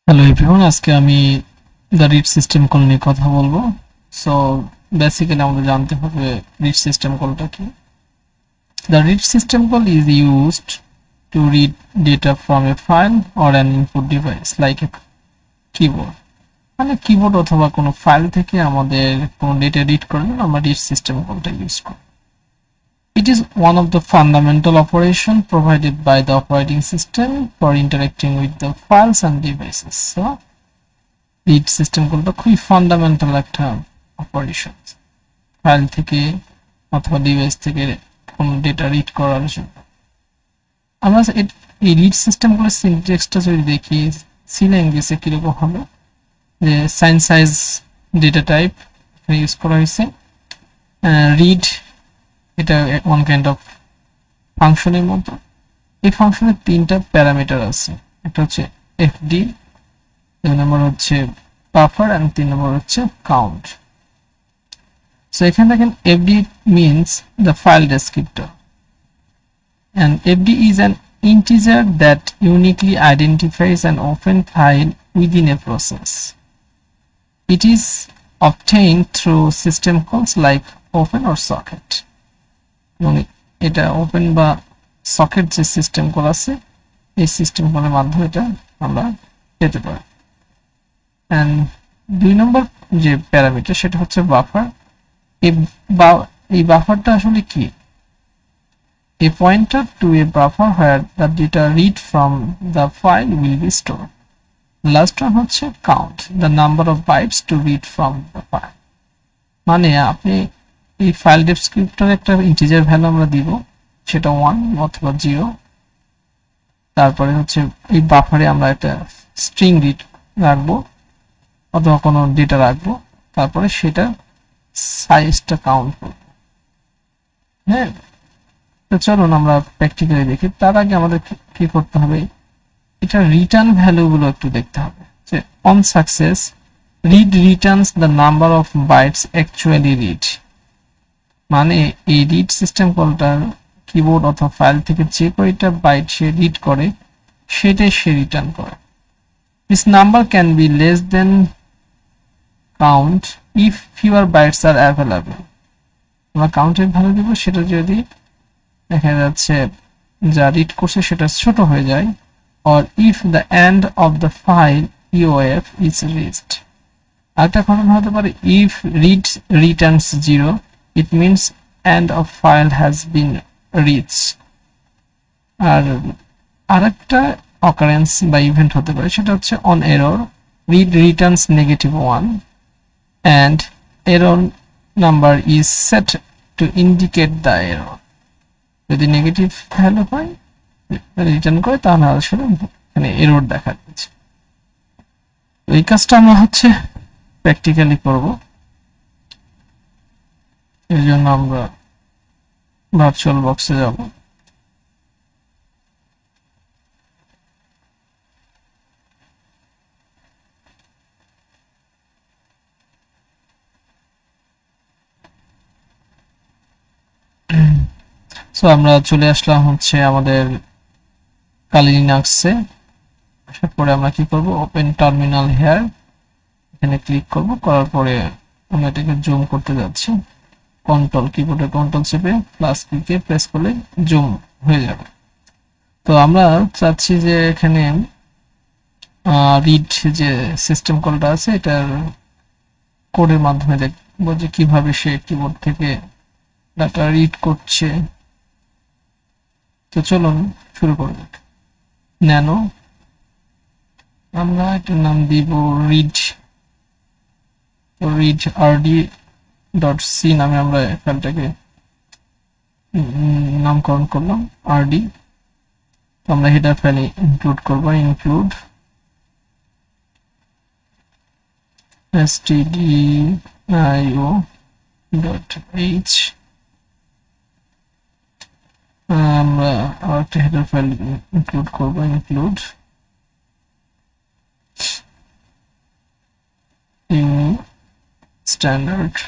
Hello everyone, আজকে আমি the read system call নিয়ে কথা বলবো। সো বেসিক্যালি আমাদের জানতে হবে রিড সিস্টেম কলটা কি। The read system call is used to read data from a file or an input device like a keyboard. মানে কিবোর্ড অথবা কোনো ফাইল থেকে আমাদের কোনো ডেটা রিড করার জন্য আমরা রিড সিস্টেম কলটা ইউজ করি। It is one of the fundamental operation provided by the operating system for interacting with the files and devices. So read system কলটা খুবই ফান্ডামেন্টাল একটা অপারেশন, ফাইল থেকে অথবা ডিভাইস থেকে কোনো ডেটা রিড করার জন্য। আমরা এই রিড সিস্টেম গুলোর সিনট্যাক্সটা যদি দেখি, সি ল্যাঙ্গুয়েজে কিরকম হবে, যে sign size data type use করা হয়েছে। রিড এটা ওয়ান কাইন্ড অফ ফাংশনের মতো। এই ফাংশনের তিনটা প্যারামিটার আছে, একটা হচ্ছে এফডি, দুই নম্বর হচ্ছে বাফার এন্ড তিন নম্বর হচ্ছে কাউন্ট। সো এখানে দেখেন FD means the file descriptor and fd is an integer that uniquely identifies an open file within a process. It is obtained through system calls like open or socket. এবং এটা open বা socket যে system call আছে, এই system কলের মাধ্যমে এটা আমরা পেতে পারি। এন্ড দুই নম্বর যে প্যারামিটার সেটা হচ্ছে বাফার। এই বাফারটা আসলে কি? A pointer to a buffer where the data read from the file will be stored. Last one হচ্ছে count, the number of bytes to read from the file. মানে আপনি এই ফাইল ডেসক্রিপ্টরে একটা ইন্টিজার ভ্যালু আমরা দিব, সেটা 1 অথবা 0। তারপরে হচ্ছে এই বাফারে আমরা একটা স্ট্রিং রিড রাখবো অথবা কোনো ডেটা রাখবো, তারপরে সেটা সাইজটা কাউন্ট করব। হ্যাঁ, তো চলুন আমরা প্র্যাকটিক্যালি দেখি। তার আগে আমাদের কি করতে হবে, এটা রিটার্ন ভ্যালুগুলো একটু দেখতে হবে। যে on success read returns the number of bytes actually read. মানে এই রিড সিস্টেম কলটার কিবোর্ড অথবা ফাইল থেকে যে কয়টা বাইট সে রিড করে সেটাই সে রিটার্ন করে। This number can be less than count if fewer bytes are available. আমরা কাউন্টের ভ্যালু দিব, সেটা যদি দেখা যাচ্ছে যা রিড করছে সেটা ছোট হয়ে যায়, or if the end of the file EOF is reached. আরেকটা ঘটনা হতে পারে, if read returns 0 it means end of file has been reached. আর আরেকটা occurrence বা ইভেন্ট হতে পারে, সেটা হচ্ছে on error read returns -1 and error number is set to indicate the error. যদি নেগেটিভ ভ্যালু হয় রিটার্ন করে, তাহলে আসলে এখানে এরর দেখা যাচ্ছে। এই কাজটা আমরা হচ্ছে প্র্যাকটিক্যালি করব। এর জন্য আমরা ভার্চুয়াল বক্সে যাব। সো আমরা চলে আসলাম হচ্ছে আমাদের কালি লিনাক্সে। আসার পরে আমরা কি করব, ওপেন টার্মিনাল হেয়ার, এখানে ক্লিক করব। করার পরে আমরা এটাকে জুম করতে যাচ্ছি। কন্ট্রোল কিবোর্ডে কন্ট্রোল চেপে প্লাস ক্লিকে প্রেস করলে জুম হয়ে যাবে। তো আমরা চাচ্ছি যে এখানে রিড যে সিস্টেম কলটা আছে এটার কোডের মাধ্যমে দেখবো যে কিভাবে সে কিবোর্ড থেকে ডাটা রিড করছে। তো চলুন শুরু করব। ন্যানো, আমরা এটার নাম দিব read, read RD dot C নামে আমরা ফাইলটাকে নামকরণ করলাম আরডি। আমরা হেডার ফাইলে ইনক্লুড করব, ইনক্লুড stdio.h। আমরা আরেকটা হেডার ফাইল ইনক্লুড করব, ইনক্লুড standard.h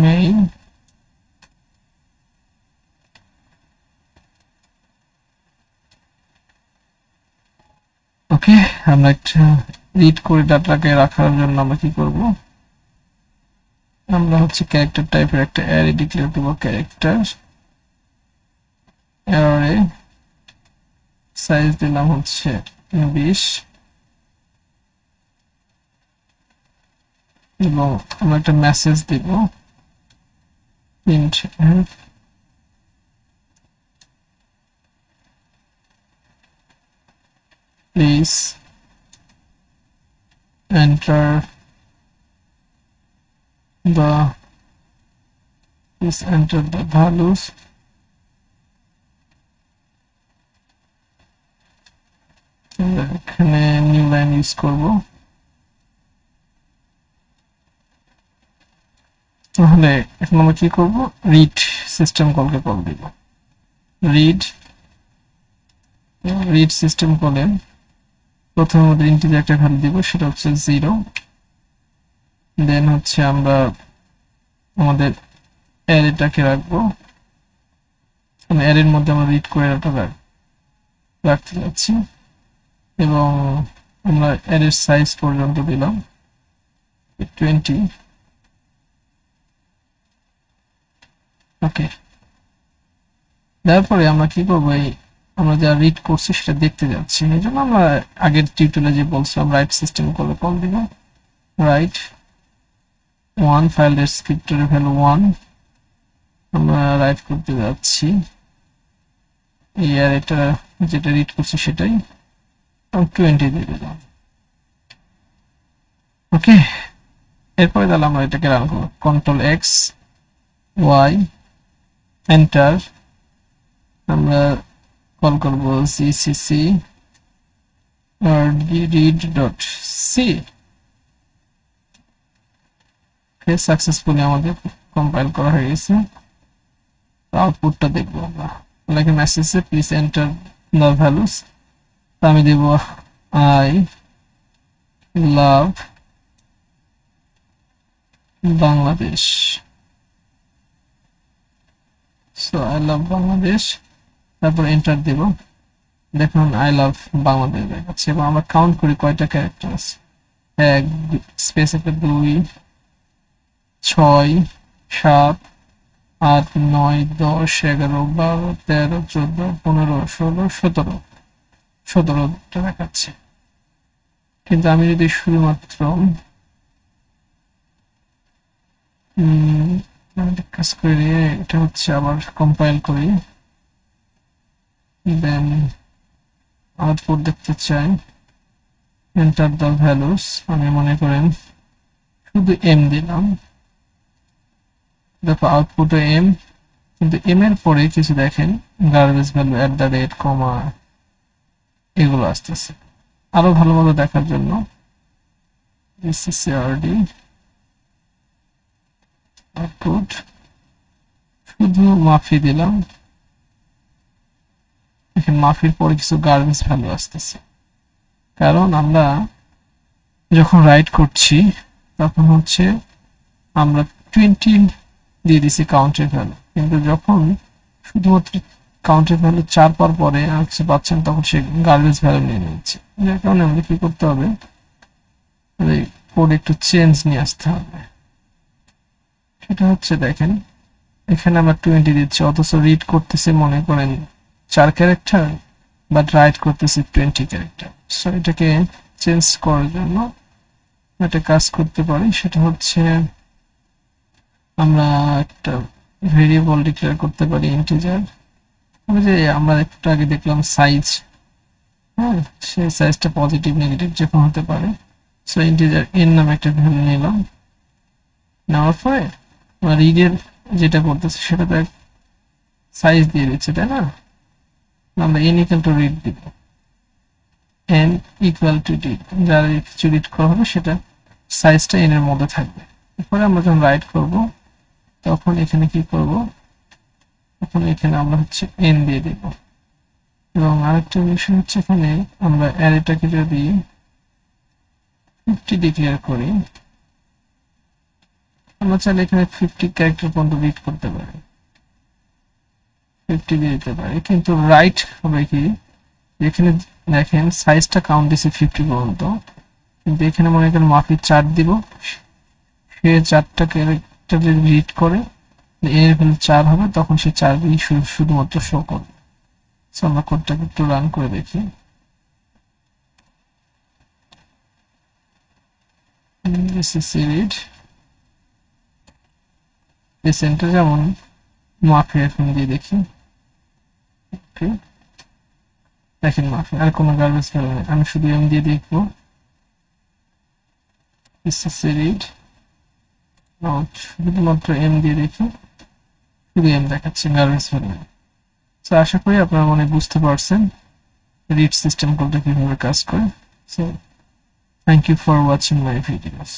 main ওকে, আমরা একটা রিড করে ডাটাকে রাখার জন্য আমরা কি করব, আমরা হচ্ছে ক্যারেক্টার টাইপের একটা অ্যারে ডিক্লেয়ার করব, ক্যারেক্টার অ্যারে সাইজ দিলাম হচ্ছে 20 এবং আমরা একটা মেসেজ দিব print please enter the values এখানে নিউ লাইন ইউজ করব। তাহলে এখন আমরা কি করব, রিড সিস্টেম কলকে কল দিব। রিড সিস্টেম কলে প্রথমে আমাদের ইন্টিজার একটা ভ্যালু দিব, সেটা হচ্ছে 0। দেন হচ্ছে আমরা আমাদের অ্যারেটাকে রাখবো, মানে অ্যারের মধ্যে আমরা রিড করে রাখতে যাচ্ছি এবং আমরা অ্যারের সাইজ পর্যন্ত দিলাম 20। ওকে, তারপরে আমরা কি করবো, এই আমরা যা রিড করছি সেটা দেখতে যাচ্ছি, এই জন্য আমরা আগের টিউটোরিয়ালে যে বলছিলাম রাইট সিস্টেম কলে কল দিব। রাইট 1 ফাইল ডেসক্রিপ্টরের ভ্যালু 1 আমরা রাইট করতে যাচ্ছি, এই অ্যারেটা যেটা রিড করছি সেটাই 20 দিয়ে দিলাম। ওকে, এরপরে তাহলে আমরা এটাকে রান করব, কন্ট্রোল এক্স ওয়াই এন্টার, আমরা কল করব জিসিসি read.c। ওকে, সাকসেসফুলি আমাদের কম্পাইল করা হয়ে গেছে। আউটপুটটা দেখবো আমরা, লাইক মেসেজে প্লিজ এন্টার দ্য ভ্যালুস, আমি দেব I love Bangladesh. So I love Bangladesh, তারপর এন্টার দেব। দেখুন আই লাভ বাংলাদেশ দেখাচ্ছে এবং আমরা কাউন্ট করি কয়টা ক্যারেক্টার আছে, 1 স্পেস একটা 2 6 7 8 9 10 11 12 13 14 15 16 17টা দেখাচ্ছে। কিন্তু আমি যদি শুধুমাত্র কাজ করি, এটা হচ্ছে আবার কম্পাইল করি, দেন আউটপুট দেখতে চাই, এন্টার দ্য ভ্যালুস, আমি মনে করেন শুধু এম দিলাম, দেখো আউটপুটে এম, কিন্তু এম এর পরে কিছু দেখেন গার্বেজ ভ্যালু @ কমা এগুলো আসতেছে। আরো ভালোভাবে দেখার জন্য জিসিসিআরডি আউটপুট শুধু মাফি দিলাম, এখানে মাফির পরে কিছু গার্বেজ ভ্যালু আসতেছে, কারণ আমরা যখন রাইট করছি তখন হচ্ছে আমরা 20 দিয়ে দিছি কাউন্টের ভ্যালু, কিন্তু যখন শুধুমাত্র কাউন্টের ভ্যালু 4 পাওয়ার পরে আর কিছু পাচ্ছেন তখন সে গার্বেজ ভ্যালু নিয়ে নিচ্ছে। যার কারণে আমাদের কি করতে হবে, কোড একটু চেঞ্জ নিয়ে আসতে হবে। সেটা হচ্ছে দেখেন এখানে আমরা 20 দিচ্ছি, অথচ রিড করতেছে মনে করেন 4 ক্যারেক্টার, বাট রাইট করতেছি 20 ক্যারেক্টার। সো এটাকে চেঞ্জ করার জন্য একটা কাজ করতে পারি, সেটা হচ্ছে আমরা একটা ভেরিয়েবল ডিক্লেয়ার করতে পারি ইন্টিজার, যে আমরা একটু আগে দেখলাম সাইজ, হ্যাঁ সেই সাইজটা পজিটিভ নেগেটিভ যে কোনো হতে পারে। সো ইন্টিজার এন নামে একটা ভ্যালু নিলাম, নেওয়ার পরে আমরা রিডের যেটা করতেছি সেটা তো সাইজ দিয়ে দিচ্ছে, তাই না? আমরা এন ইকুয়াল টু রিড দিব, এন ইকুয়াল টু ডি, যার কিছু রিড করা হবে সেটা সাইজটা এন এর মধ্যে থাকবে। এরপরে আমরা যখন রাইট করব তখন এখানে কি করব, তখন এখানে আমরা হচ্ছে এন দিয়ে দেব। এবং আরেকটা বিষয় হচ্ছে এখানে আমরা অ্যারেটাকে যদি 50 ডিক্লেয়ার করি, আমরা চাইলে এখানে 50 ক্যারেক্টার পর্যন্ত রিড করতে পারি, 50 দিয়ে দিতে পারি, কিন্তু রাইট হবে কি এখানে দেখেন সাইজটা কাউন্ট দিছে 50 পর্যন্ত, কিন্তু এখানে মনে করেন মাফি 4 দিব, সে 4টা ক্যারেক্টার যদি রিড করে এর ভ্যালু 4 হবে, তখন সে 4 শুধুমাত্র শো করবে। সো আমরা কোডটাকে একটু রান করে দেখি। this is read এই সেন্টার যেমন মাফি এখন দিয়ে দেখি। ওকে, দেখেন মাফি আর কোনো গার্বেজ ভ্যালু নেই, আমি শুধু এম দিয়ে দেখবো। this is read out, শুধুমাত্র এম দিয়ে দেখি, শুধু এম দেখাচ্ছে, গার্বেজ ভ্যালু নেই। সো আশা করি আপনারা মনে বুঝতে পারছেন রিড সিস্টেম কলটা কিভাবে কাজ করে। So thank you for watching my videos.